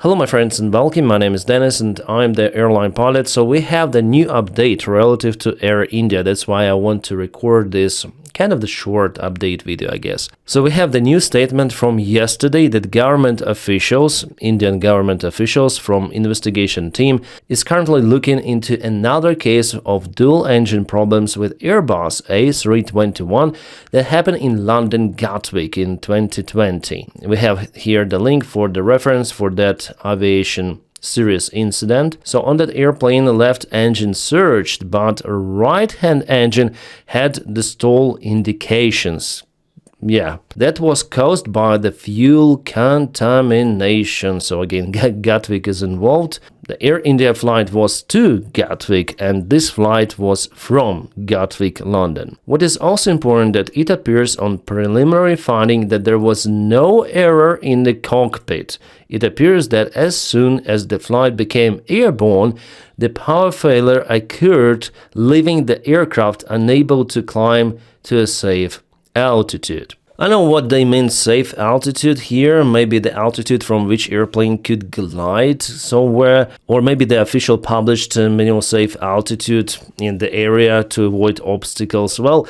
Hello my friends and welcome, my name is Dennis and I'm the airline pilot. So we have the new update relative to Air India. That's why I want to record this kind of the short update video, I guess. So we have the new statement from yesterday that government officials, Indian government officials from investigation team is currently looking into another case of dual engine problems with Airbus A321 that happened in London Gatwick in 2020. We have here the link for the reference for that aviation serious incident. So on that airplane, the left engine surged, but a right-hand engine had the stall indications. Yeah, that was caused by the fuel contamination. So again, Gatwick is involved. The Air India flight was to Gatwick and this flight was from Gatwick, London. What is also important that it appears on preliminary finding that there was no error in the cockpit. It appears that as soon as the flight became airborne, the power failure occurred, leaving the aircraft unable to climb to a safe altitude. I know what they mean safe altitude here, maybe the altitude from which airplane could glide somewhere, or maybe the official published minimum safe altitude in the area to avoid obstacles. Well,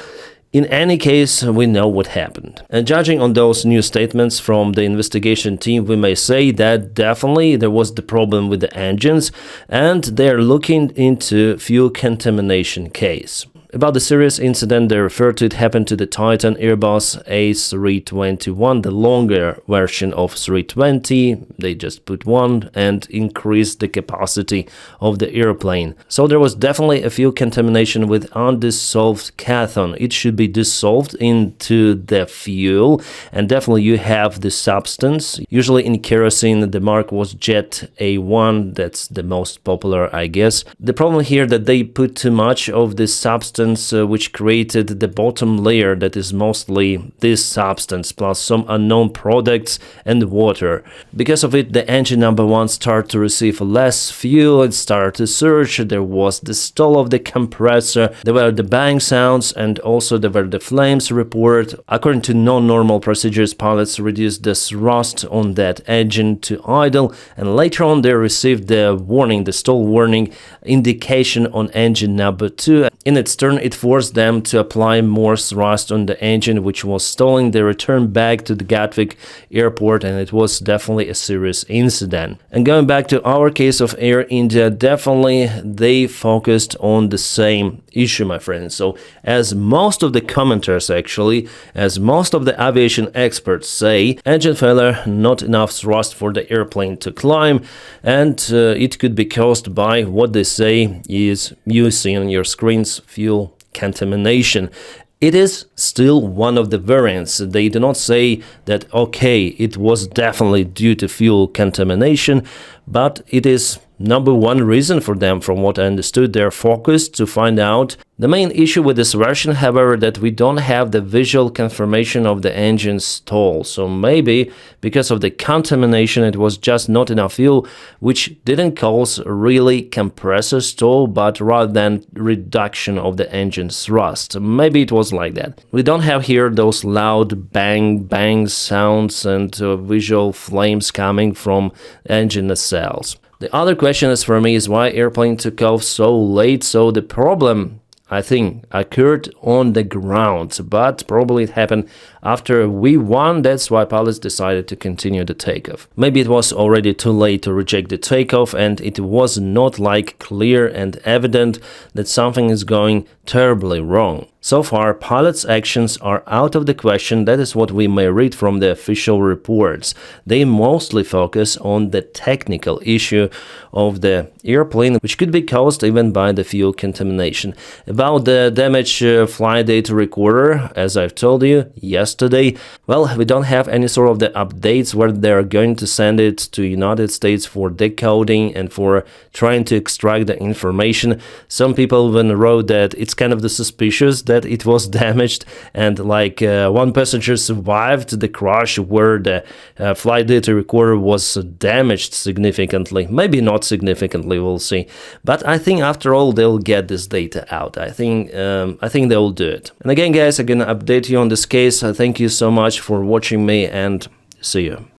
in any case, we know what happened. And judging on those new statements from the investigation team, we may say that definitely there was the problem with the engines and they're looking into fuel contamination case. About the serious incident, they refer to it happened to the Titan Airbus A321, the longer version of 320. They just put one and increased the capacity of the airplane. So there was definitely a fuel contamination with undissolved cathone. It should be dissolved into the fuel, and definitely you have the substance. Usually in kerosene, the mark was Jet A1. That's the most popular, I guess. The problem here that they put too much of this substance which created the bottom layer that is mostly this substance plus some unknown products and water. Because of it, the engine number one started to receive less fuel, it started to surge, there was the stall of the compressor, there were the bang sounds, and also there were the flames reported. According to non-normal procedures, pilots reduced the thrust on that engine to idle, and later on they received the warning, the stall warning indication on engine number 2. In its turn, it forced them to apply more thrust on the engine, which was stalling. They returned back to the Gatwick airport, and it was definitely a serious incident. And going back to our case of Air India, definitely they focused on the same issue, my friends. So as most of the commenters actually, as most of the aviation experts say, engine failure, not enough thrust for the airplane to climb, and it could be caused by what they say is, you see on your screens, fuel contamination. It is still one of the variants. They do not say that, okay, it was definitely due to fuel contamination, but it is number one reason for them. From what I understood, they're focused to find out. The main issue with this version, however, that we don't have the visual confirmation of the engine stall. So maybe because of the contamination, it was just not enough fuel, which didn't cause really compressor stall, but rather than reduction of the engine thrust. Maybe it was like that. We don't have here those loud bang sounds and visual flames coming from engine nacelles. The other question is for me is why airplane took off so late. So the problem, I think, occurred on the ground, but probably it happened after V1. That's why pilots decided to continue the takeoff. Maybe it was already too late to reject the takeoff, and it was not like clear and evident that something is going terribly wrong. So far, pilots' actions are out of the question. That is what we may read from the official reports. They mostly focus on the technical issue of the airplane, which could be caused even by the fuel contamination. About the damaged flight data recorder, as I've told you yesterday, well, we don't have any sort of the updates where they're going to send it to United States for decoding and for trying to extract the information. Some people even wrote that it's kind of the suspicious that it was damaged, and like one passenger survived the crash where the flight data recorder was damaged significantly. Maybe not significantly, we'll see. But I think after all they'll get this data out. I think they will do it. And again, guys, I'm gonna update you on this case. Thank you so much for watching me, and see you.